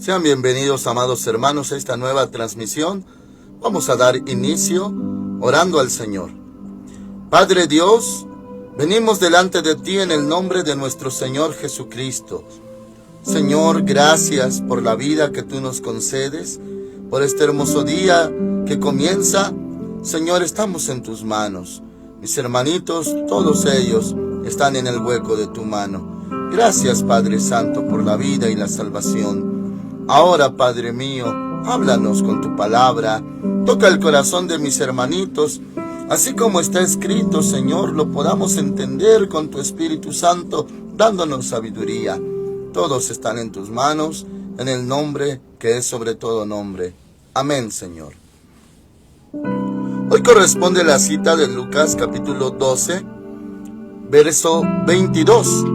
Sean bienvenidos, amados hermanos, a esta nueva transmisión. Vamos a dar inicio orando al Señor. Padre Dios, venimos delante de ti en el nombre de nuestro Señor Jesucristo. Señor, gracias por la vida que tú nos concedes, por este hermoso día que comienza. Señor, estamos en tus manos. Mis hermanitos, todos ellos están en el hueco de tu mano. Gracias, Padre Santo, por la vida y la salvación. Ahora, Padre mío, háblanos con tu palabra. Toca el corazón de mis hermanitos, así como está escrito, Señor, lo podamos entender con tu Espíritu Santo, dándonos sabiduría. Todos están en tus manos, en el nombre que es sobre todo nombre. Amén, Señor. Hoy corresponde la cita de Lucas capítulo 12, verso 22.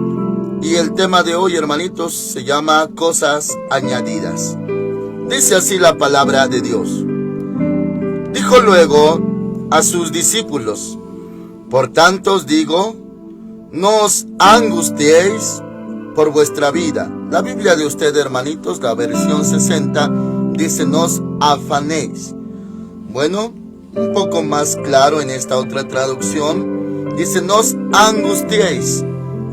Y el tema de hoy, hermanitos, se llama cosas añadidas. Dice así la palabra de Dios. Dijo luego a sus discípulos: por tanto os digo, no os angustiéis por vuestra vida. La Biblia de usted, hermanitos, la versión 60, dice no os afanéis. Bueno, un poco más claro en esta otra traducción, dice no os angustiéis.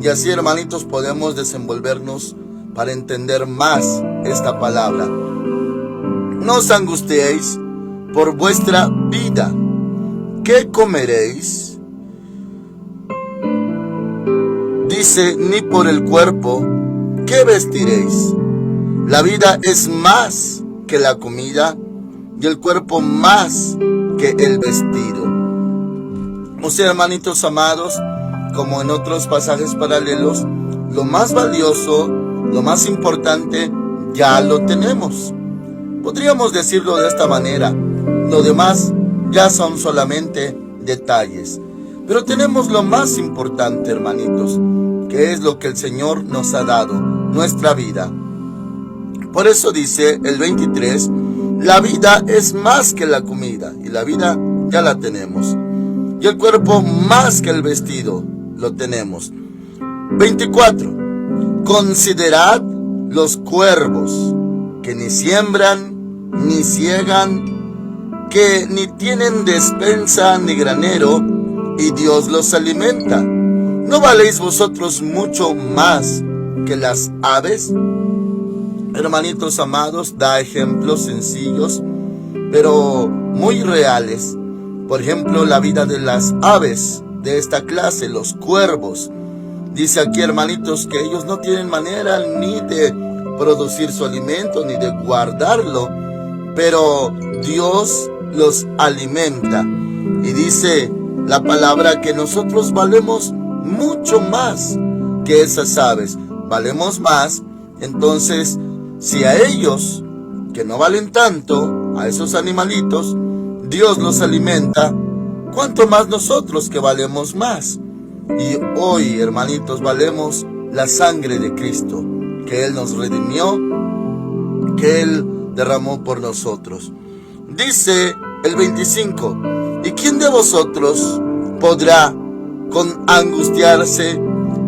Y así, hermanitos, podemos desenvolvernos para entender más esta palabra. No os angustiéis por vuestra vida. ¿Qué comeréis? Dice, ni por el cuerpo. ¿Qué vestiréis? La vida es más que la comida y el cuerpo más que el vestido. O sea, hermanitos amados, como en otros pasajes paralelos, lo más valioso, lo más importante, ya lo tenemos. Podríamos decirlo de esta manera: lo demás ya son solamente detalles. Pero tenemos lo más importante, hermanitos, que es lo que el Señor nos ha dado, nuestra vida. Por eso dice el 23, la vida es más que la comida, y la vida ya la tenemos. Y el cuerpo más que el vestido, lo tenemos. 24. Considerad los cuervos, que ni siembran, ni ciegan, que ni tienen despensa ni granero, y Dios los alimenta. ¿No valéis vosotros mucho más que las aves? Hermanitos amados, da ejemplos sencillos, pero muy reales. Por ejemplo, la vida de las aves de esta clase, los cuervos. Dice aquí, hermanitos, que ellos no tienen manera ni de producir su alimento, ni de guardarlo, pero Dios los alimenta. Y dice la palabra que nosotros valemos mucho más que esas aves. Valemos más. Entonces, si a ellos, que no valen tanto, a esos animalitos, Dios los alimenta, ¿cuánto más nosotros que valemos más? Y hoy, hermanitos, valemos la sangre de Cristo, que Él nos redimió, que Él derramó por nosotros. Dice el 25, ¿y quién de vosotros podrá, con angustiarse,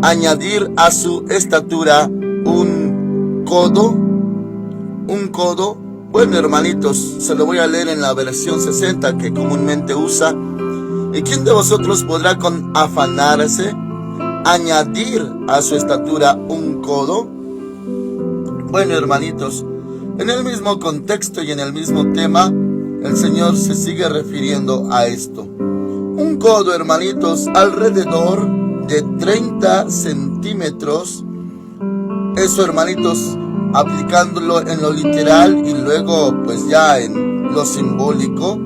añadir a su estatura un codo? ¿Un codo? Bueno, hermanitos, se lo voy a leer en la versión 60 que comúnmente usa. ¿Y quién de vosotros podrá con afanarse añadir a su estatura un codo? Bueno, hermanitos, en el mismo contexto y en el mismo tema, el Señor se sigue refiriendo a esto. Un codo, hermanitos, alrededor de 30 centímetros. Eso, hermanitos, aplicándolo en lo literal y luego pues ya en lo simbólico,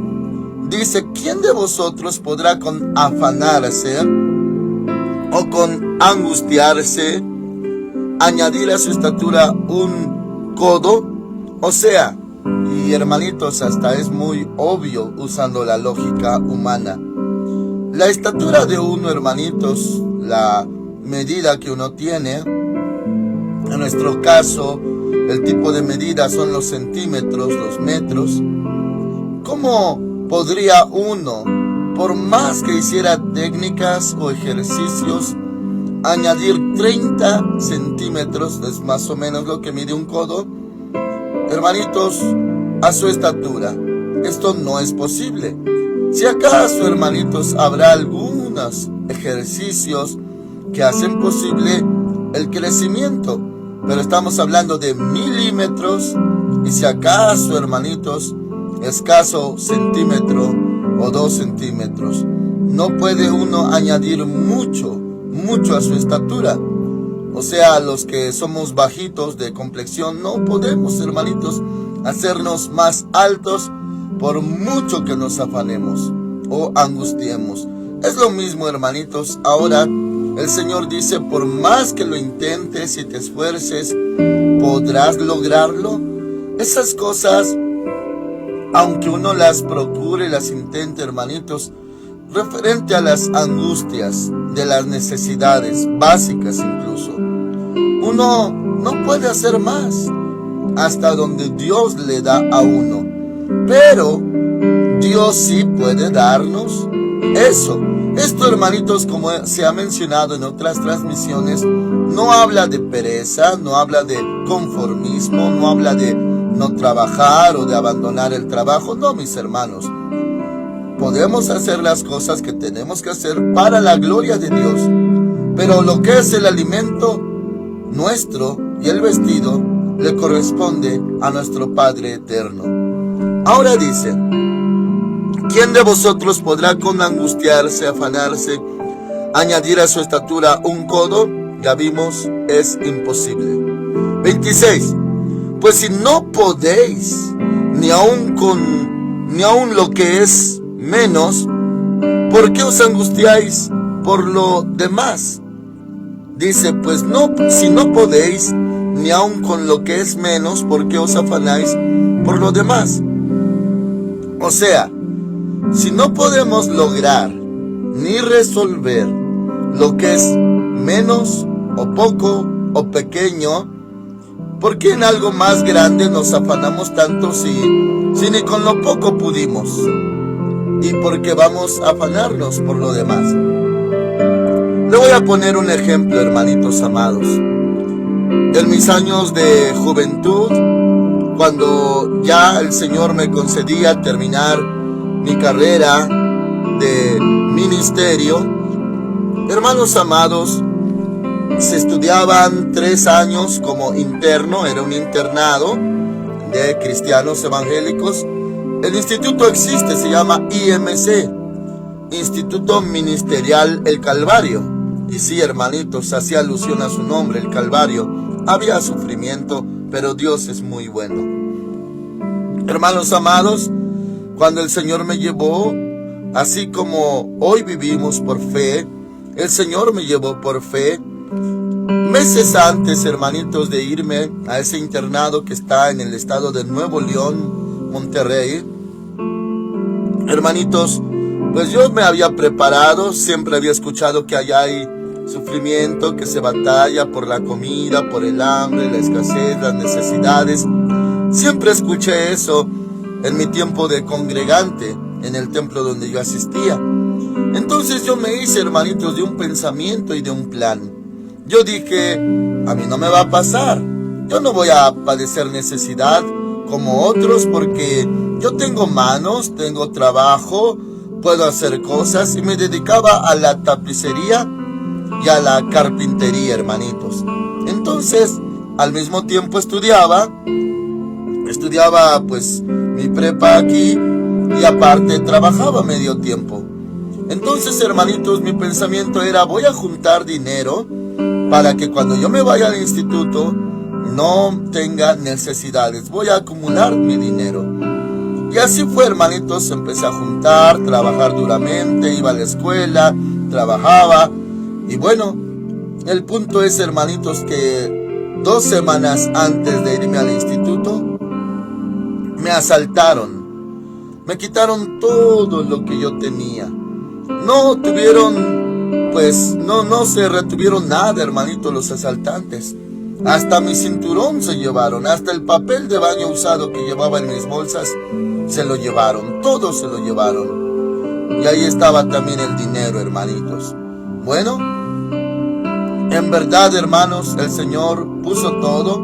dice, ¿quién de vosotros podrá con afanarse o con angustiarse añadir a su estatura un codo? O sea, y hermanitos, hasta es muy obvio usando la lógica humana, la estatura de uno, hermanitos, la medida que uno tiene, en nuestro caso, el tipo de medida son los centímetros, los metros. ¿Cómo podría uno, por más que hiciera técnicas o ejercicios, añadir 30 centímetros, es más o menos lo que mide un codo, hermanitos, a su estatura. Esto no es posible. Si acaso, hermanitos, habrá algunos ejercicios que hacen posible el crecimiento, pero estamos hablando de milímetros, y si acaso, hermanitos, escaso centímetro o 2 centímetros. No puede uno añadir mucho a su estatura. O sea, los que somos bajitos de complexión, no podemos, hermanitos, hacernos más altos por mucho que nos afanemos o angustiemos. Es lo mismo, hermanitos. Ahora el Señor dice, por más que lo intentes y te esfuerces, ¿podrás lograrlo? Esas cosas, aunque uno las procure y las intente, hermanitos, referente a las angustias de las necesidades básicas incluso, uno no puede hacer más hasta donde Dios le da a uno. Pero Dios sí puede darnos eso. Esto, hermanitos, como se ha mencionado en otras transmisiones, no habla de pereza, no habla de conformismo, no habla de no trabajar o de abandonar el trabajo. No, mis hermanos. Podemos hacer las cosas que tenemos que hacer para la gloria de Dios. Pero lo que es el alimento nuestro y el vestido le corresponde a nuestro Padre eterno. Ahora dice, ¿quién de vosotros podrá con angustiarse, afanarse, añadir a su estatura un codo? Ya vimos, es imposible. 26. Pues si no podéis, ni aun lo que es menos, ¿por qué os angustiáis por lo demás? Dice, pues no, si no podéis, ni aun con lo que es menos, ¿por qué os afanáis por lo demás? O sea, si no podemos lograr ni resolver lo que es menos o poco o pequeño, ¿por qué en algo más grande nos afanamos tanto si ni con lo poco pudimos? ¿Y por qué vamos a afanarnos por lo demás? Le voy a poner un ejemplo, hermanitos amados. En mis años de juventud, cuando ya el Señor me concedía terminar mi carrera de ministerio, hermanos amados, se estudiaban 3 años como interno, era un internado de cristianos evangélicos. El instituto existe, se llama IMC, Instituto Ministerial El Calvario. Y sí, hermanitos, hacía alusión a su nombre, el Calvario. Había sufrimiento, pero Dios es muy bueno. Hermanos amados, cuando el Señor me llevó, así como hoy vivimos por fe, el Señor me llevó por fe. Meses antes, hermanitos, de irme a ese internado que está en el estado de Nuevo León, Monterrey, hermanitos, pues yo me había preparado, siempre había escuchado que allá hay sufrimiento, que se batalla por la comida, por el hambre, la escasez, las necesidades. Siempre escuché eso en mi tiempo de congregante, en el templo donde yo asistía. Entonces yo me hice, hermanitos, de un pensamiento y de un plan. Yo dije, a mí no me va a pasar. Yo no voy a padecer necesidad como otros porque yo tengo manos, tengo trabajo, puedo hacer cosas, y me dedicaba a la tapicería y a la carpintería, hermanitos. Entonces, al mismo tiempo estudiaba pues mi prepa aquí, y aparte trabajaba medio tiempo. Entonces, hermanitos, mi pensamiento era, voy a juntar dinero para que cuando yo me vaya al instituto no tenga necesidades. Voy a acumular mi dinero. Y así fue, hermanitos, empecé a juntar, trabajar duramente, iba a la escuela, trabajaba. Y bueno, el punto es, hermanitos, que 2 semanas antes de irme al instituto, me asaltaron. Me quitaron todo lo que yo tenía. No tuvieron, pues, no se retuvieron nada, hermanitos, los asaltantes. Hasta mi cinturón se llevaron, hasta el papel de baño usado que llevaba en mis bolsas, se lo llevaron, todo se lo llevaron. Y ahí estaba también el dinero, hermanitos. Bueno, en verdad, hermanos, el Señor puso todo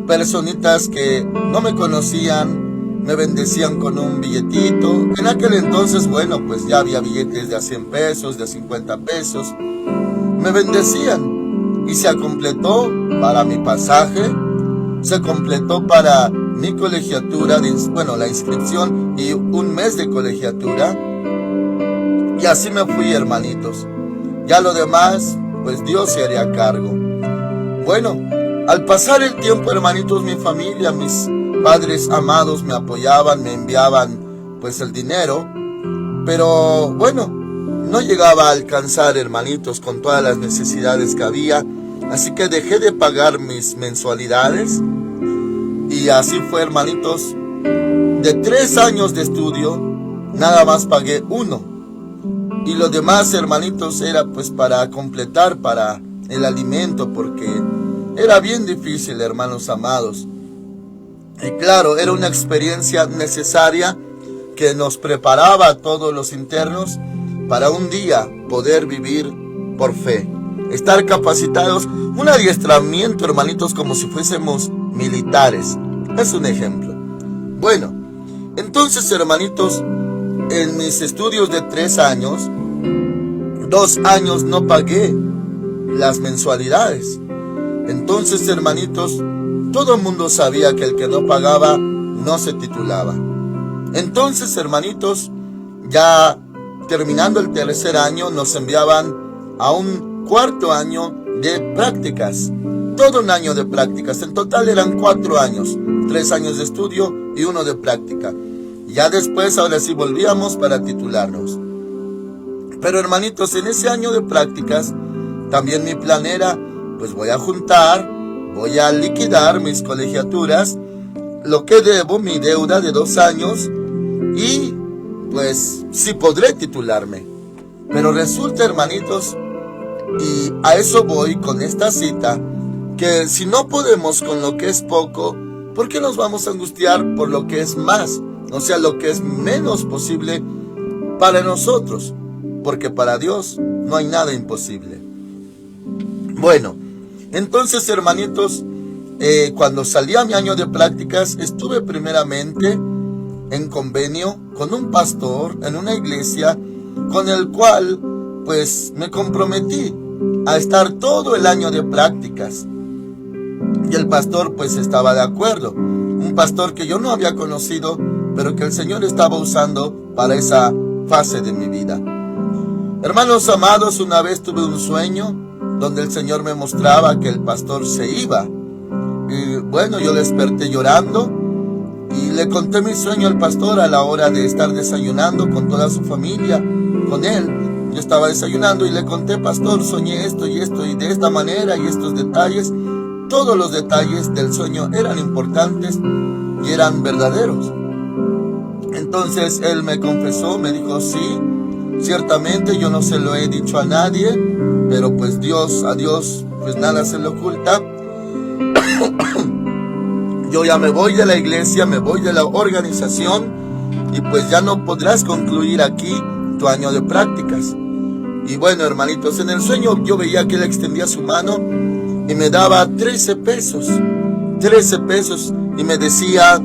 personitas que no me conocían me bendecían con un billetito. En aquel entonces, bueno, pues ya había billetes de a 100 pesos, de 50 pesos. Me bendecían y se completó para mi pasaje, se completó para mi colegiatura, la inscripción y un mes de colegiatura. Y así me fui, hermanitos. Ya lo demás, pues Dios se haría cargo. Bueno, al pasar el tiempo, hermanitos, mi familia, mis padres amados me apoyaban, me enviaban pues el dinero. Pero bueno, no llegaba a alcanzar, hermanitos, con todas las necesidades que había. Así que dejé de pagar mis mensualidades. Y así fue, hermanitos. De 3 años de estudio, nada más pagué 1. Y lo demás, hermanitos, era pues para completar para el alimento, porque era bien difícil, hermanos amados. Y claro, era una experiencia necesaria que nos preparaba a todos los internos para un día poder vivir por fe. Estar capacitados, un adiestramiento, hermanitos, como si fuésemos militares. Es un ejemplo. Bueno, entonces, hermanitos, en mis estudios de 3 años, 2 años no pagué las mensualidades. Entonces, hermanitos, todo el mundo sabía que el que no pagaba no se titulaba. Entonces, hermanitos, ya terminando el 3er año, nos enviaban a un 4.º año de prácticas. Todo un año de prácticas. En total eran 4 años. 3 años de estudio y 1 de práctica. Ya después, ahora sí volvíamos para titularnos. Pero, hermanitos, en ese año de prácticas, también mi plan era, pues voy a juntar, voy a liquidar mis colegiaturas, lo que debo, mi deuda de 2 años, y pues sí podré titularme. Pero resulta, hermanitos, y a eso voy con esta cita, que si no podemos con lo que es poco, ¿por qué nos vamos a angustiar por lo que es más? O sea, lo que es menos posible para nosotros, porque para Dios no hay nada imposible. Bueno, entonces, hermanitos, cuando salí a mi año de prácticas, estuve primeramente en convenio con un pastor en una iglesia con el cual pues me comprometí a estar todo el año de prácticas. Y el pastor pues estaba de acuerdo. Un pastor que yo no había conocido, pero que el Señor estaba usando para esa fase de mi vida. Hermanos amados, una vez tuve un sueño donde el Señor me mostraba que el pastor se iba. Y bueno, yo desperté llorando y le conté mi sueño al pastor a la hora de estar desayunando con toda su familia, con él. Yo estaba desayunando y le conté: pastor, soñé esto y de esta manera y estos detalles. Todos los detalles del sueño eran importantes y eran verdaderos. Entonces él me confesó, me dijo: sí, ciertamente yo no se lo he dicho a nadie, pero pues a Dios pues nada se le oculta. Yo ya me voy de la iglesia, me voy de la organización y pues ya no podrás concluir aquí tu año de prácticas. Y bueno, hermanitos, en el sueño yo veía que él extendía su mano y me daba 13 pesos y me decía: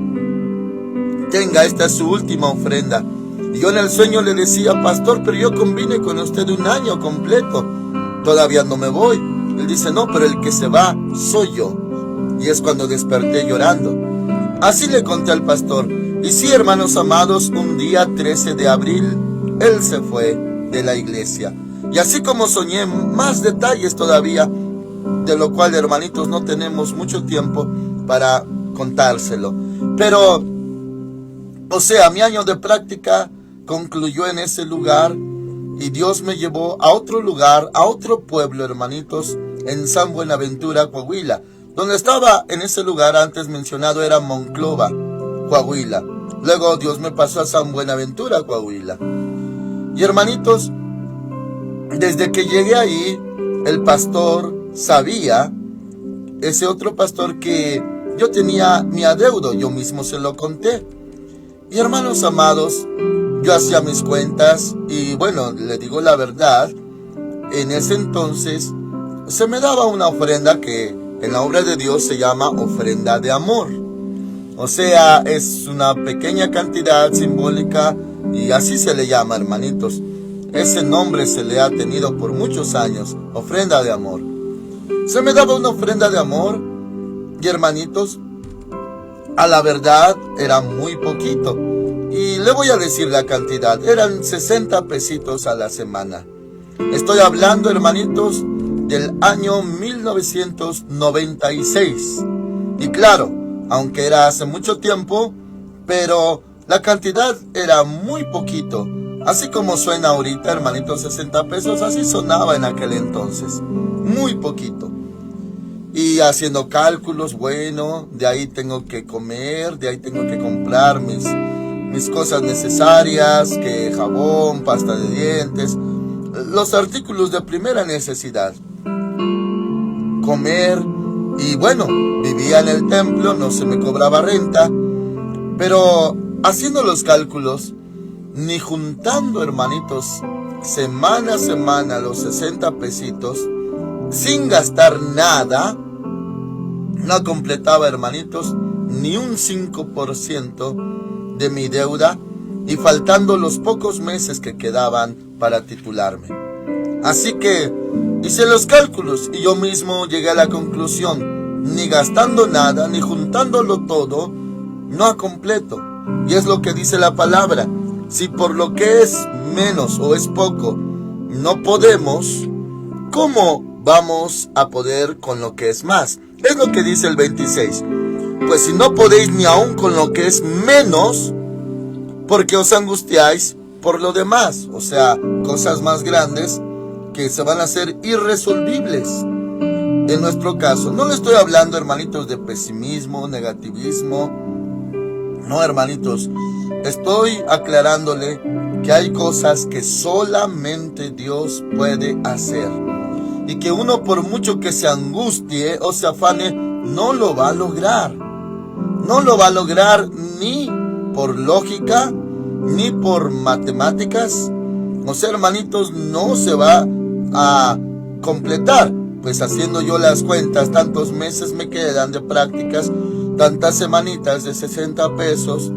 tenga, esta es su última ofrenda. Y yo en el sueño le decía: pastor, pero yo convine con usted un año completo, todavía no me voy. Él dice: no, pero el que se va soy yo. Y es cuando desperté llorando. Así le conté al pastor. Y sí, hermanos amados, un día 13 de abril, él se fue de la iglesia. Y así como soñé, más detalles todavía, de lo cual, hermanitos, no tenemos mucho tiempo para contárselo. Pero, o sea, mi año de práctica concluyó en ese lugar y Dios me llevó a otro lugar, a otro pueblo, hermanitos, en San Buenaventura, Coahuila. Donde estaba en ese lugar antes mencionado era Monclova, Coahuila. Luego Dios me pasó a San Buenaventura, Coahuila. Y hermanitos, desde que llegué ahí, el pastor sabía, ese otro pastor, que yo tenía mi adeudo. Yo mismo se lo conté. Y hermanos amados, yo hacía mis cuentas y bueno, le digo la verdad, en ese entonces se me daba una ofrenda que en la obra de Dios se llama ofrenda de amor. O sea, es una pequeña cantidad simbólica y así se le llama, hermanitos. Ese nombre se le ha tenido por muchos años, ofrenda de amor. Se me daba una ofrenda de amor y, hermanitos, a la verdad era muy poquito. Y le voy a decir la cantidad, eran 60 pesitos a la semana. Estoy hablando, hermanitos, del año 1996. Y claro, aunque era hace mucho tiempo, pero la cantidad era muy poquito. Así como suena ahorita, hermanitos, 60 pesos, así sonaba en aquel entonces. Muy poquito. Y haciendo cálculos, bueno, de ahí tengo que comer, de ahí tengo que comprar mis cosas necesarias, que jabón, pasta de dientes, los artículos de primera necesidad. Comer, y bueno, vivía en el templo, no se me cobraba renta, pero haciendo los cálculos, ni juntando, hermanitos, semana a semana los 60 pesitos, sin gastar nada, no completaba, hermanitos, ni un 5% de mi deuda, y faltando los pocos meses que quedaban para titularme. Así que hice los cálculos y yo mismo llegué a la conclusión, ni gastando nada, ni juntándolo todo, no a completo. Y es lo que dice la palabra: si por lo que es menos o es poco no podemos, ¿cómo vamos a poder con lo que es más? Es lo que dice el 26. Pues si no podéis ni aun con lo que es menos, ¿por qué os angustiáis por lo demás? O sea, cosas más grandes que se van a hacer irresolvibles. En nuestro caso, no le estoy hablando, hermanitos, de pesimismo, negativismo. No, hermanitos, estoy aclarándole que hay cosas que solamente Dios puede hacer. Y que uno, por mucho que se angustie o se afane, no lo va a lograr. No lo va a lograr ni por lógica, ni por matemáticas. O sea, hermanitos, no se va a completar. Pues haciendo yo las cuentas, tantos meses me quedan de prácticas, tantas semanitas de 60 pesos.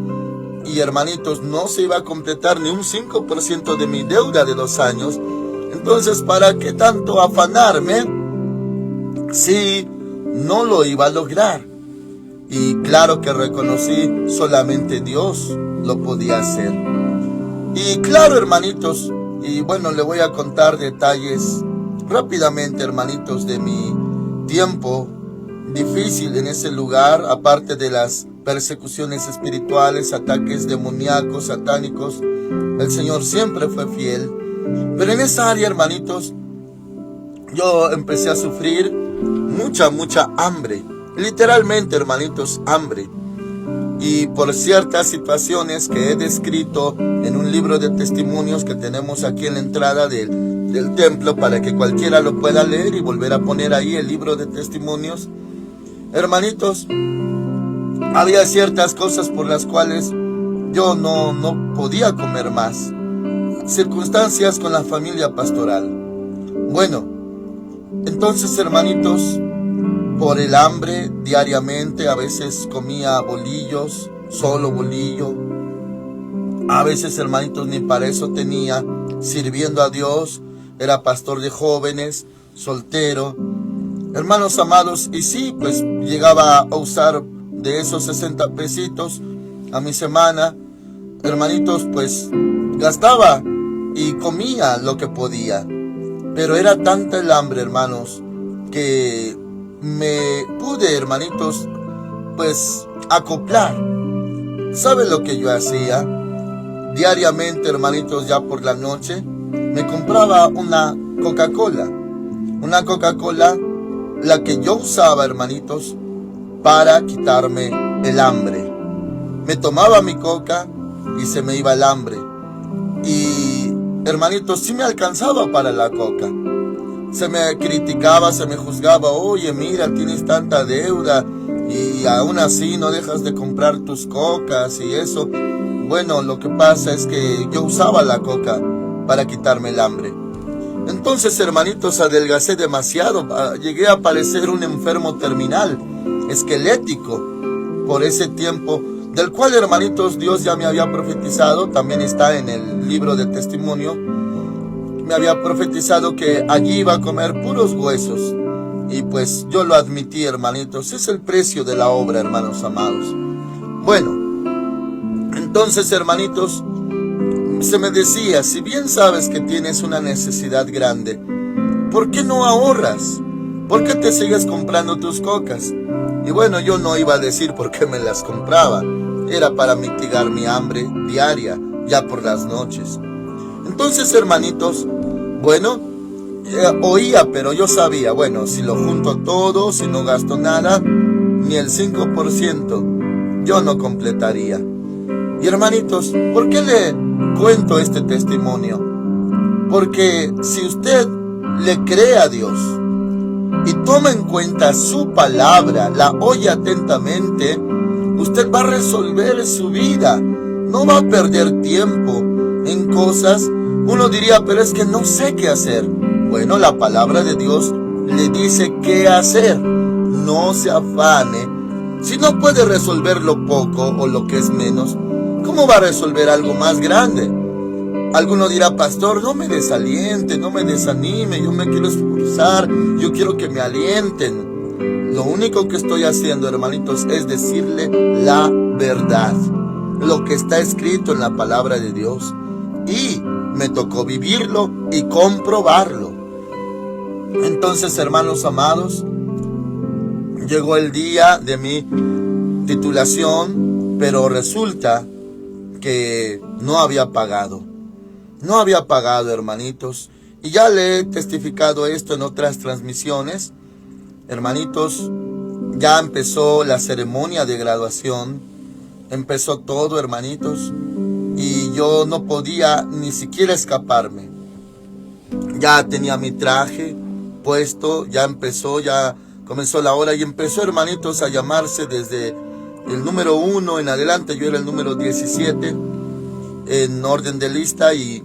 Y, hermanitos, no se iba a completar ni un 5% de mi deuda de 2 años. Entonces, ¿para qué tanto afanarme si no lo iba a lograr? Y claro que reconocí, solamente Dios lo podía hacer. Y claro, hermanitos, y bueno, le voy a contar detalles rápidamente, hermanitos, de mi tiempo difícil en ese lugar, aparte de las persecuciones espirituales, ataques demoníacos, satánicos. El Señor siempre fue fiel. Pero en esa área, hermanitos, yo empecé a sufrir mucha hambre. Literalmente, hermanitos, hambre. Y por ciertas situaciones que he descrito en un libro de testimonios que tenemos aquí en la entrada del templo, para que cualquiera lo pueda leer y volver a poner ahí el libro de testimonios. Hermanitos, había ciertas cosas por las cuales yo no podía comer más. Circunstancias con la familia pastoral. Bueno, entonces, hermanitos, por el hambre diariamente, a veces comía bolillos, solo bolillo. A veces, hermanitos, ni para eso tenía, sirviendo a Dios. Era pastor de jóvenes, soltero. Hermanos amados, y sí, pues llegaba a usar de esos 60 pesitos a mi semana. Hermanitos, pues gastaba y comía lo que podía. Pero era tanta el hambre, hermanos, que me pude, hermanitos, pues acoplar. ¿Sabe lo que yo hacía? Diariamente, hermanitos, ya por la noche, me compraba una Coca-Cola. Una Coca-Cola, la que yo usaba, hermanitos, para quitarme el hambre. Me tomaba mi coca y se me iba el hambre. Y, hermanitos, sí me alcanzaba para la coca. Se me criticaba, se me juzgaba: oye, mira, tienes tanta deuda y aún así no dejas de comprar tus cocas y eso. Bueno, lo que pasa es que yo usaba la coca para quitarme el hambre. Entonces, hermanitos, adelgacé demasiado, llegué a parecer un enfermo terminal, esquelético, por ese tiempo, del cual, hermanitos, Dios ya me había profetizado, también está en el libro de testimonio, me había profetizado que allí iba a comer puros huesos, y pues yo lo admití, hermanitos, es el precio de la obra, hermanos amados. Bueno, entonces, hermanitos, se me decía, si bien sabes que tienes una necesidad grande, ¿por qué no ahorras? ¿Por qué te sigues comprando tus cocas? Y bueno, yo no iba a decir por qué me las compraba. Era para mitigar mi hambre diaria, ya por las noches. Entonces, hermanitos, bueno, oía, pero yo sabía, bueno, si lo junto todo, si no gasto nada, ni el 5%, yo no completaría. Y hermanitos, ¿por qué le cuento este testimonio? Porque si usted le cree a Dios y toma en cuenta su palabra, la oye atentamente, usted va a resolver su vida. No va a perder tiempo en cosas. Uno diría, pero es que no sé qué hacer. Bueno, la palabra de Dios le dice qué hacer. No se afane. Si no puede resolver lo poco o lo que es menos, ¿cómo va a resolver algo más grande? Alguno dirá, pastor, no me desaliente, no me desanime, yo me quiero esforzar, yo quiero que me alienten. Lo único que estoy haciendo, hermanitos, es decirle la verdad, lo que está escrito en la palabra de Dios. Y me tocó vivirlo y comprobarlo. Entonces, hermanos amados, llegó el día de mi titulación, pero resulta que no había pagado. No había pagado, hermanitos. Y ya le he testificado esto en otras transmisiones. Hermanitos, ya empezó la ceremonia de graduación. Empezó todo, hermanitos. Y yo no podía ni siquiera escaparme. Ya tenía mi traje puesto, ya comenzó la hora y empezó, hermanitos, a llamarse desde el número 1 en adelante. Yo era el número 17 en orden de lista y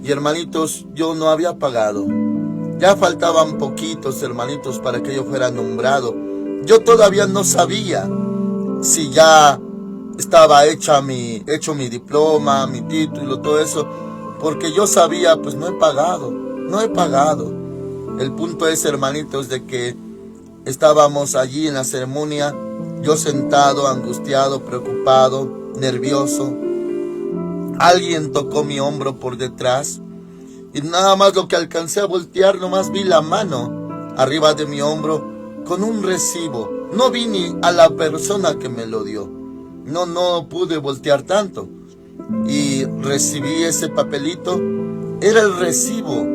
hermanitos, yo no había pagado. Ya faltaban poquitos, hermanitos, para que yo fuera nombrado. Yo todavía no sabía si ya estaba hecho mi diploma, mi título, todo eso, porque yo sabía, pues no he pagado. El punto es, hermanitos, de que estábamos allí en la ceremonia, yo sentado, angustiado, preocupado, nervioso. Alguien tocó mi hombro por detrás y nada más lo que alcancé a voltear, nomás vi la mano arriba de mi hombro con un recibo. No vi ni a la persona que me lo dio. No pude voltear tanto. Y recibí ese papelito. Era el recibo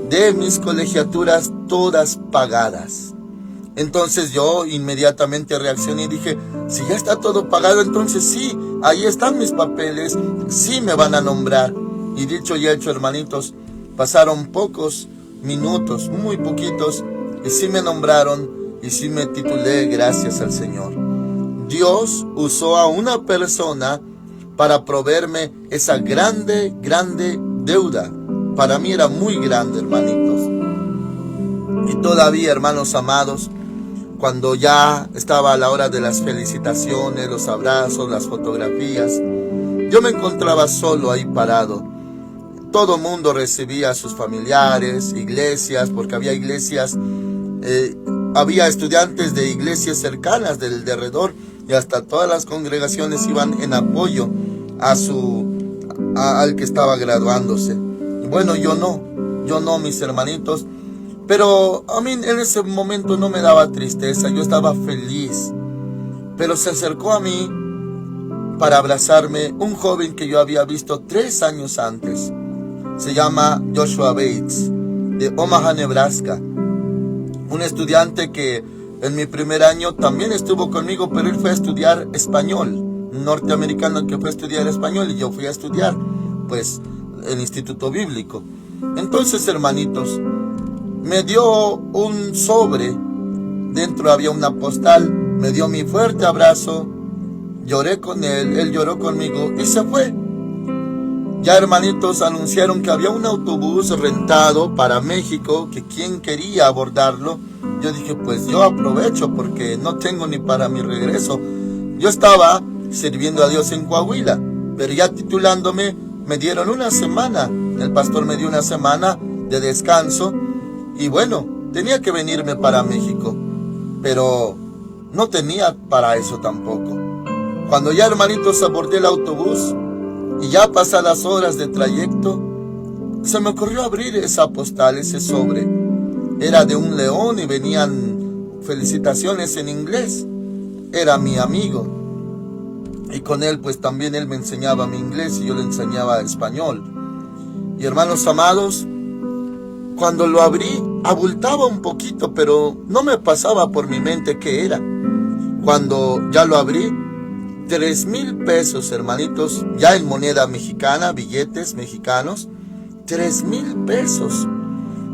de mis colegiaturas todas pagadas. Entonces yo inmediatamente reaccioné y dije, si ya está todo pagado, entonces sí, ahí están mis papeles, sí me van a nombrar. Y dicho y hecho, hermanitos, pasaron pocos minutos, muy poquitos, y sí me nombraron y sí me titulé, gracias al Señor. Dios usó a una persona para proveerme esa grande deuda. Para mí era muy grande, hermanitos. Y todavía, hermanos amados, cuando ya estaba a la hora de las felicitaciones, los abrazos, las fotografías, yo me encontraba solo ahí parado. Todo mundo recibía a sus familiares, iglesias, porque había iglesias, había estudiantes de iglesias cercanas del derredor, y hasta todas las congregaciones iban en apoyo al que estaba graduándose. Y bueno, yo no, mis hermanitos. Pero a mí en ese momento no me daba tristeza, yo estaba feliz. Pero se acercó a mí para abrazarme un joven que yo había visto 3 años antes. Se llama Joshua Bates, de Omaha, Nebraska. Un estudiante que en mi primer año también estuvo conmigo, pero él fue a estudiar español. Norteamericano que fue a estudiar español y yo fui a estudiar, pues, el Instituto Bíblico. Entonces, hermanitos, me dio un sobre, dentro había una postal, me dio mi fuerte abrazo, lloré con él lloró conmigo y se fue. Ya, hermanitos, anunciaron que había un autobús rentado para México, que quien quería abordarlo. Yo dije, pues yo aprovecho porque no tengo ni para mi regreso. Yo estaba sirviendo a Dios en Coahuila, pero ya titulándome me dieron una semana. El pastor me dio una semana de descanso y bueno, tenía que venirme para México, pero no tenía para eso tampoco. Cuando ya, hermanitos, abordé el autobús y ya pasadas horas de trayecto, se me ocurrió abrir esa postal, ese sobre. Era de un león y venían felicitaciones en inglés. Era mi amigo. Y con él, pues también él me enseñaba mi inglés y yo le enseñaba español. Y hermanos amados, cuando lo abrí, abultaba un poquito, pero no me pasaba por mi mente qué era. Cuando ya lo abrí, 3,000 pesos, hermanitos, ya en moneda mexicana, billetes mexicanos, 3,000 pesos.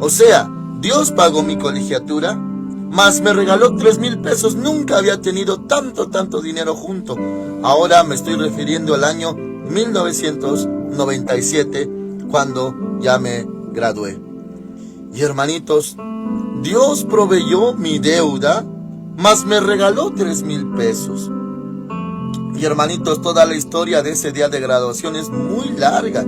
O sea, Dios pagó mi colegiatura, más me regaló 3,000 pesos. Nunca había tenido tanto dinero junto. Ahora me estoy refiriendo al año 1997, cuando ya me gradué. Y hermanitos, Dios proveyó mi deuda, más me regaló 3,000 pesos. Y hermanitos, toda la historia de ese día de graduación es muy larga.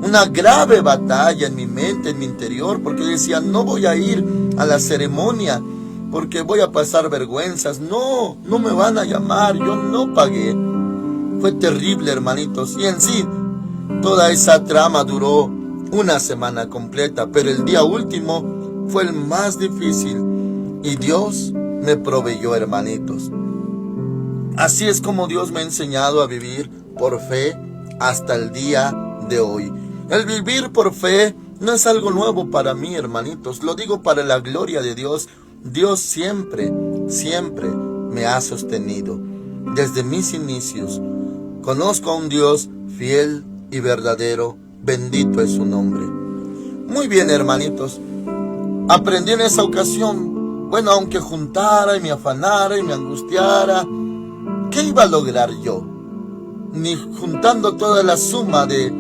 Una grave batalla en mi mente, en mi interior, porque yo decía, no voy a ir a la ceremonia, porque voy a pasar vergüenzas. No me van a llamar, yo no pagué. Fue terrible, hermanitos. Y en sí, toda esa trama duró una semana completa, pero el día último fue el más difícil. Y Dios me proveyó, hermanitos. Así es como Dios me ha enseñado a vivir por fe hasta el día de hoy. El vivir por fe no es algo nuevo para mí, hermanitos. Lo digo para la gloria de Dios. Dios siempre me ha sostenido. Desde mis inicios, conozco a un Dios fiel y verdadero. Bendito es su nombre. Muy bien, hermanitos. Aprendí en esa ocasión. Bueno, aunque juntara y me afanara y me angustiara, ¿qué iba a lograr yo? Ni juntando toda la suma de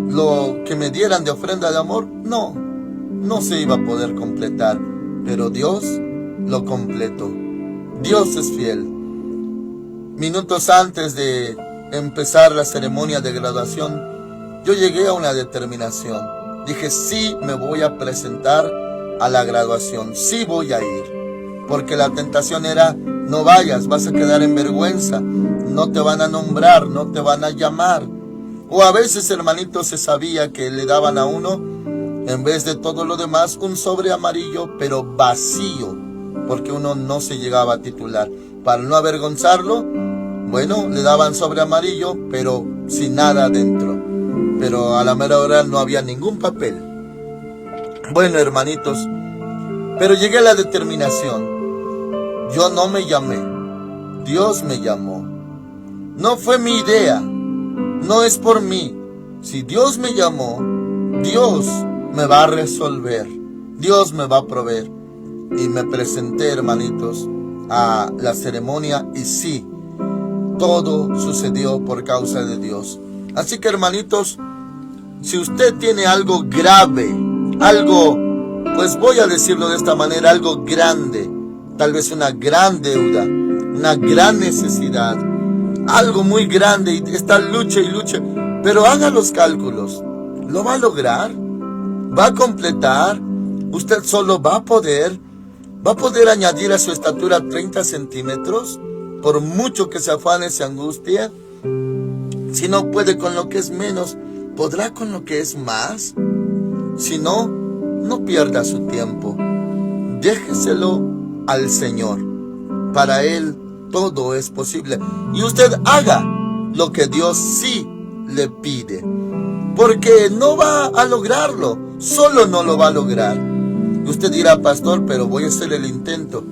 lo que me dieran de ofrenda de amor, no se iba a poder completar. Pero Dios lo completó. Dios es fiel. Minutos antes de empezar la ceremonia de graduación, yo llegué a una determinación. Dije, sí me voy a presentar a la graduación, sí voy a ir. Porque la tentación era, no vayas, vas a quedar en vergüenza, no te van a nombrar, no te van a llamar. O a veces, hermanitos, se sabía que le daban a uno, en vez de todo lo demás, un sobre amarillo, pero vacío, porque uno no se llegaba a titular. Para no avergonzarlo, bueno, le daban sobre amarillo, pero sin nada adentro. Pero a la mera hora no había ningún papel. Bueno, hermanitos, pero llegué a la determinación. Yo no me llamé, Dios me llamó. No fue mi idea, no es por mí. Si Dios me llamó, Dios me va a resolver, Dios me va a proveer. Y me presenté, hermanitos, a la ceremonia y sí, todo sucedió por causa de Dios. Así que, hermanitos, si usted tiene algo grave, algo, pues voy a decirlo de esta manera, algo grande, tal vez una gran deuda, una gran necesidad, algo muy grande y está lucha y lucha, pero haga los cálculos, ¿lo va a lograr? ¿Va a completar? ¿Usted solo va a poder añadir a su estatura 30 centímetros? Por mucho que se afane, se angustia. Si no puede con lo que es menos, ¿podrá con lo que es más? Si no, no pierda su tiempo. Déjeselo al Señor. Para Él todo es posible. Y usted haga lo que Dios sí le pide. Porque no va a lograrlo. Solo no lo va a lograr. Usted dirá, pastor, pero voy a hacer el intento.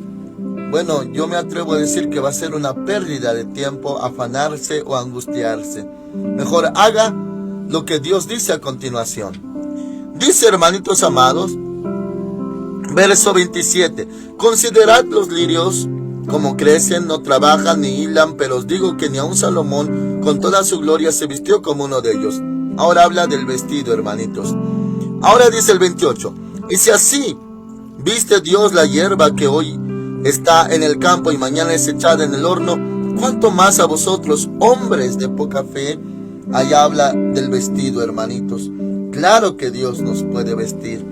Bueno, yo me atrevo a decir que va a ser una pérdida de tiempo afanarse o angustiarse. Mejor haga lo que Dios dice a continuación. Dice, hermanitos amados, verso 27. Considerad los lirios, como crecen, no trabajan ni hilan, pero os digo que ni aun Salomón con toda su gloria se vistió como uno de ellos. Ahora habla del vestido, hermanitos. Ahora dice el 28. Y si así viste Dios la hierba que hoy está en el campo y mañana es echada en el horno, ¿cuánto más a vosotros, hombres de poca fe? Ahí habla del vestido, hermanitos. Claro que Dios nos puede vestir.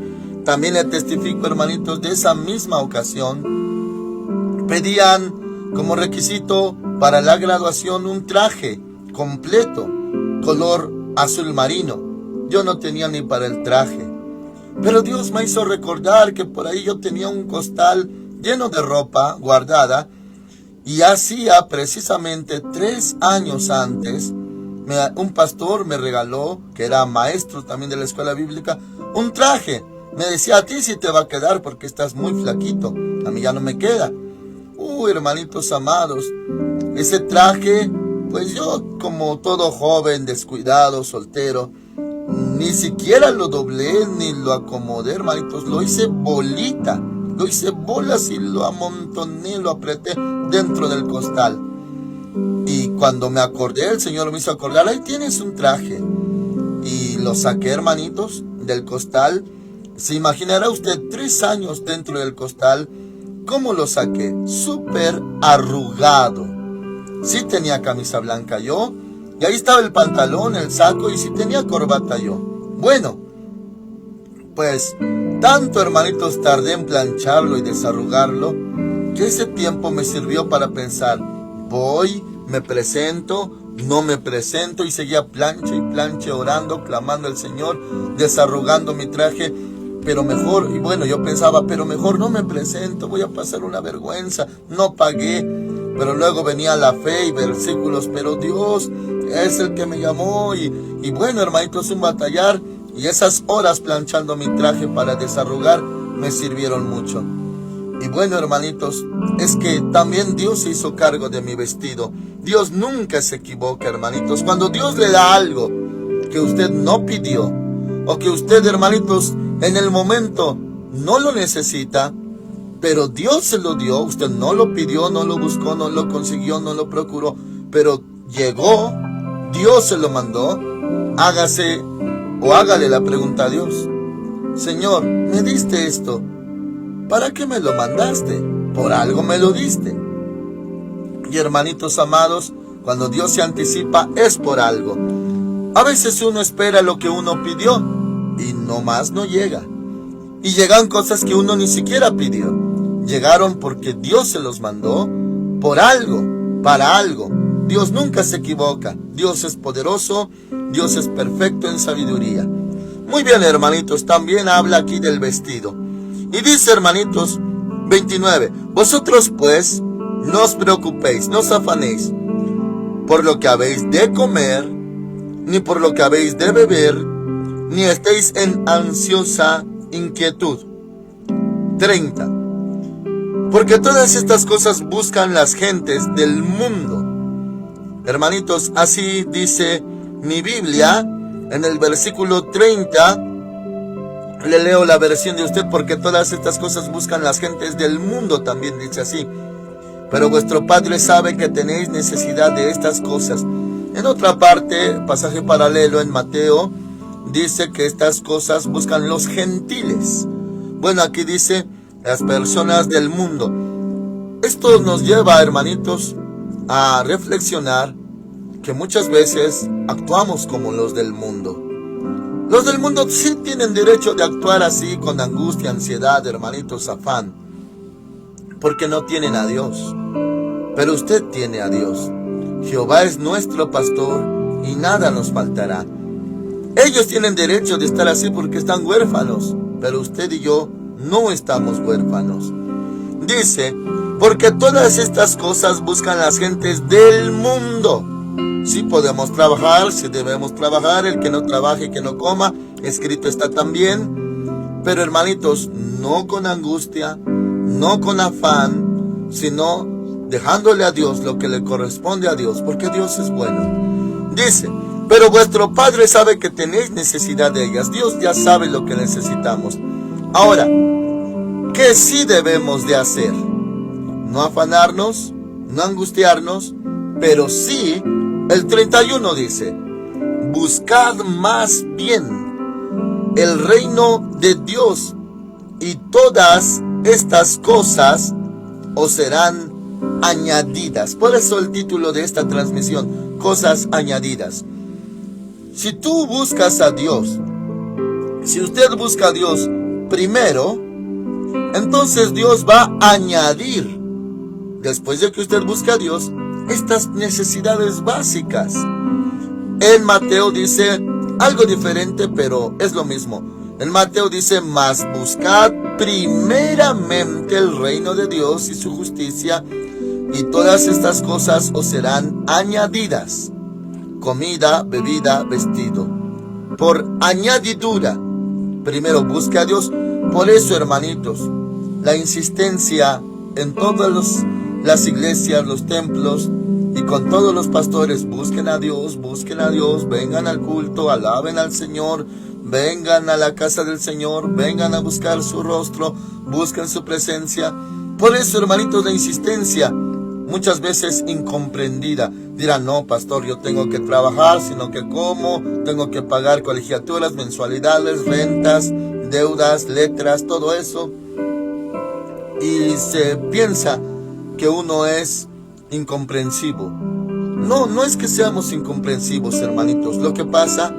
También le testifico, hermanitos, de esa misma ocasión. Pedían como requisito para la graduación un traje completo, color azul marino. Yo no tenía ni para el traje. Pero Dios me hizo recordar que por ahí yo tenía un costal lleno de ropa guardada. Y hacía precisamente 3 años antes, un pastor me regaló, que era maestro también de la escuela bíblica, un traje. Me decía, a ti sí te va a quedar porque estás muy flaquito. A mí ya no me queda. Hermanitos amados, ese traje, pues yo como todo joven, descuidado, soltero, ni siquiera lo doblé ni lo acomodé, hermanitos. Lo hice bolita, lo hice bolas y lo amontoné, lo apreté dentro del costal. Y cuando me acordé, el Señor me hizo acordar, ahí tienes un traje. Y lo saqué, hermanitos, del costal. Se imaginará usted 3 años dentro del costal. ¿Cómo lo saqué? Súper arrugado. Sí tenía camisa blanca yo, y ahí estaba el pantalón, el saco, y sí tenía corbata yo. Bueno, pues tanto, hermanitos, tardé en plancharlo y desarrugarlo, que ese tiempo me sirvió para pensar, voy, me presento, no me presento, y seguía plancha y plancha, orando, clamando al Señor, desarrugando mi traje. Pero mejor, y bueno, yo pensaba, pero mejor no me presento, voy a pasar una vergüenza, no pagué. Pero luego venía la fe y versículos, pero Dios es el que me llamó. Y bueno, hermanitos, un batallar, y esas horas planchando mi traje para desarrugar me sirvieron mucho. Y bueno, hermanitos, es que también Dios se hizo cargo de mi vestido. Dios nunca se equivoca, hermanitos. Cuando Dios le da algo que usted no pidió, o que usted, hermanitos, en el momento no lo necesita, pero Dios se lo dio, usted no lo pidió, no lo buscó, no lo consiguió, no lo procuró, pero llegó, Dios se lo mandó. Hágase o hágale la pregunta a Dios: Señor, me diste esto, ¿para qué me lo mandaste? Por algo me lo diste. Y hermanitos amados, cuando Dios se anticipa es por algo. A veces uno espera lo que uno pidió y nomás no llega. Y llegan cosas que uno ni siquiera pidió. Llegaron porque Dios se los mandó por algo, para algo. Dios nunca se equivoca. Dios es poderoso, Dios es perfecto en sabiduría. Muy bien, hermanitos, también habla aquí del vestido. Y dice, hermanitos, 29, vosotros pues no os preocupéis, no os afanéis por lo que habéis de comer, ni por lo que habéis de beber, ni estéis en ansiosa inquietud. 30. Porque todas estas cosas buscan las gentes del mundo. Hermanitos, así dice mi Biblia en el versículo 30. Le leo la versión de usted: porque todas estas cosas buscan las gentes del mundo, también dice así. Pero vuestro Padre sabe que tenéis necesidad de estas cosas. En otra parte, pasaje paralelo en Mateo, dice que estas cosas buscan los gentiles. Bueno, aquí dice las personas del mundo. Esto nos lleva, hermanitos, a reflexionar que muchas veces actuamos como los del mundo. Los del mundo sí tienen derecho de actuar así, con angustia, ansiedad, hermanitos, afán, porque no tienen a Dios. Pero usted tiene a Dios. Jehová es nuestro pastor y nada nos faltará. Ellos tienen derecho de estar así porque están huérfanos, pero usted y yo no estamos huérfanos. Dice, porque todas estas cosas buscan las gentes del mundo. Sí podemos trabajar, sí debemos trabajar, el que no trabaje, que no coma, escrito está también. Pero hermanitos, no con angustia, no con afán, sino dejándole a Dios lo que le corresponde a Dios, porque Dios es bueno. Dice, pero vuestro Padre sabe que tenéis necesidad de ellas. Dios ya sabe lo que necesitamos. Ahora, ¿qué sí debemos de hacer? No afanarnos, no angustiarnos, pero sí, el 31 dice, buscad más bien el reino de Dios, y todas estas cosas os serán añadidas. Por eso el título de esta transmisión, cosas añadidas. Si tú buscas a Dios, si usted busca a Dios primero, entonces Dios va a añadir, después de que usted busque a Dios, estas necesidades básicas. En Mateo dice algo diferente, pero es lo mismo. En Mateo dice: mas buscad primeramente el reino de Dios y su justicia, y todas estas cosas os serán añadidas. Comida, bebida, vestido. Por añadidura. Primero busque a Dios. Por eso, hermanitos, la insistencia en todas las iglesias, los templos, y con todos los pastores: busquen a Dios, vengan al culto, alaben al Señor, vengan a la casa del Señor, vengan a buscar su rostro, busquen su presencia. Por eso, hermanitos, la insistencia, muchas veces incomprendida. Dirán: no, pastor, yo tengo que trabajar, sino que ¿cómo? Tengo que pagar colegiaturas, mensualidades, rentas, deudas, letras, todo eso. Y se piensa que uno es incomprensivo. No, no es que seamos incomprensivos, hermanitos. Lo que pasa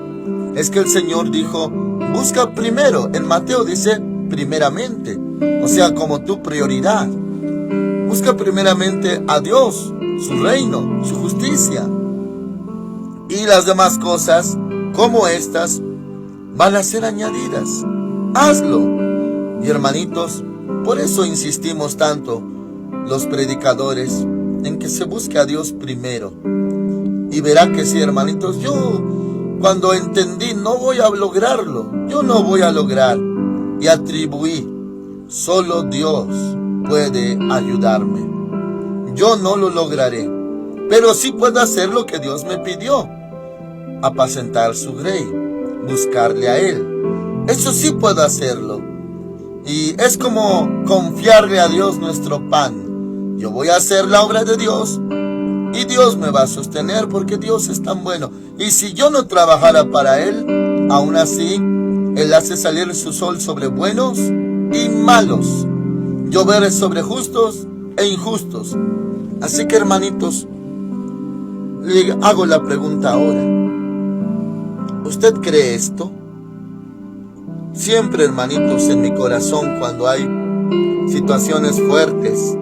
es que el Señor dijo: busca primero. En Mateo dice primeramente, o sea, como tu prioridad. Busca primeramente a Dios, su reino, su justicia, y las demás cosas, como estas, van a ser añadidas. Hazlo. Y hermanitos, por eso insistimos tanto los predicadores en que se busque a Dios primero. Y verá que sí, hermanitos, yo cuando entendí no voy a lograrlo, yo no voy a lograr, y atribuí: solo Dios puede ayudarme, yo no lo lograré, pero sí puedo hacer lo que Dios me pidió: apacentar su grey, buscarle a Él. Eso sí puedo hacerlo. Y es como confiarle a Dios nuestro pan. Yo voy a hacer la obra de Dios y Dios me va a sostener, porque Dios es tan bueno. Y si yo no trabajara para Él, aún así Él hace salir su sol sobre buenos y malos, llover sobre justos e injustos. Así que, hermanitos, le hago la pregunta ahora: ¿usted cree esto? Siempre, hermanitos, en mi corazón, cuando hay situaciones fuertes,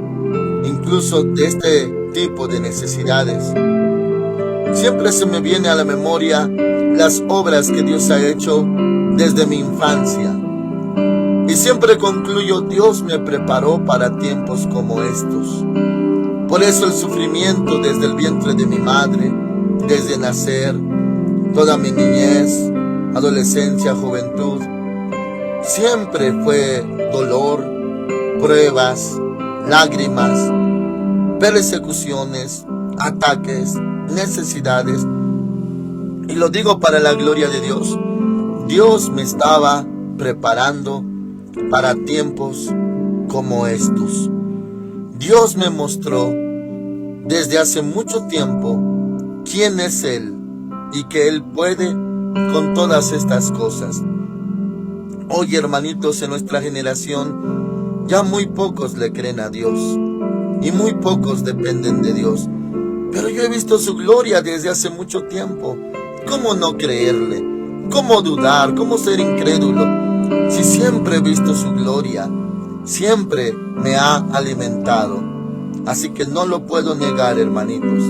incluso de este tipo de necesidades, siempre se me viene a la memoria las obras que Dios ha hecho desde mi infancia. Y siempre concluyo: Dios me preparó para tiempos como estos. Por eso el sufrimiento desde el vientre de mi madre, desde nacer, toda mi niñez, adolescencia, juventud, siempre fue dolor, pruebas, lágrimas, persecuciones, ataques, necesidades. Y lo digo para la gloria de Dios. Dios me estaba preparando para tiempos como estos. Dios me mostró desde hace mucho tiempo quién es Él y que Él puede con todas estas cosas. Hoy, hermanitos, en nuestra generación ya muy pocos le creen a Dios y muy pocos dependen de Dios. Pero yo he visto su gloria desde hace mucho tiempo. ¿Cómo no creerle? ¿Cómo dudar? ¿Cómo ser incrédulo? Si siempre he visto su gloria, siempre me ha alimentado. Así que no lo puedo negar, hermanitos.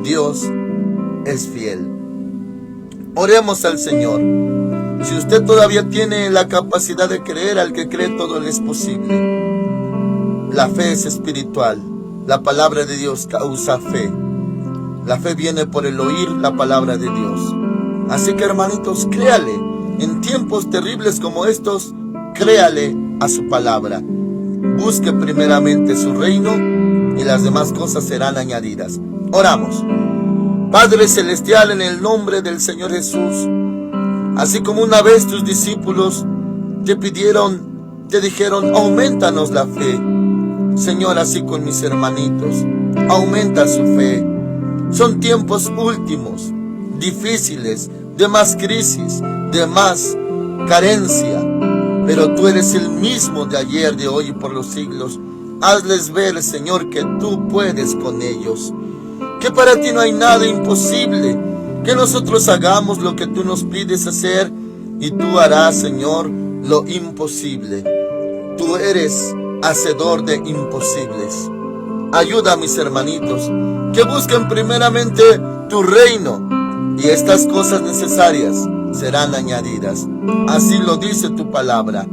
Dios es fiel. Oremos al Señor. Si usted todavía tiene la capacidad de creer, al que cree todo le es posible. La fe es espiritual. La palabra de Dios causa fe. La fe viene por el oír la palabra de Dios. Así que, hermanitos, créale. En tiempos terribles como estos, créale a su palabra. Busque primeramente su reino y las demás cosas serán añadidas. Oramos. Padre celestial, en el nombre del Señor Jesús, así como una vez tus discípulos te dijeron: aumentanos la fe. Señor, así con mis hermanitos, aumenta su fe. Son tiempos últimos, difíciles, de más crisis, de más carencia. Pero tú eres el mismo de ayer, de hoy y por los siglos. Hazles ver, Señor, que tú puedes con ellos, que para ti no hay nada imposible, que nosotros hagamos lo que tú nos pides hacer y tú harás, Señor, lo imposible. Tú eres hacedor de imposibles. Ayuda a mis hermanitos que busquen primeramente tu reino, y estas cosas necesarias serán añadidas. Así lo dice tu palabra.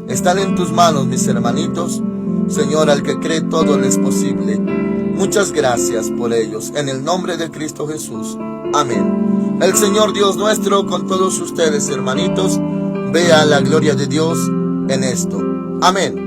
Están en tus manos, mis hermanitos. Señor, al que cree todo le es posible. Muchas gracias por ellos, en el nombre de Cristo Jesús. Amén. El Señor Dios nuestro con todos ustedes, hermanitos. Vea la gloria de Dios en esto. Amén.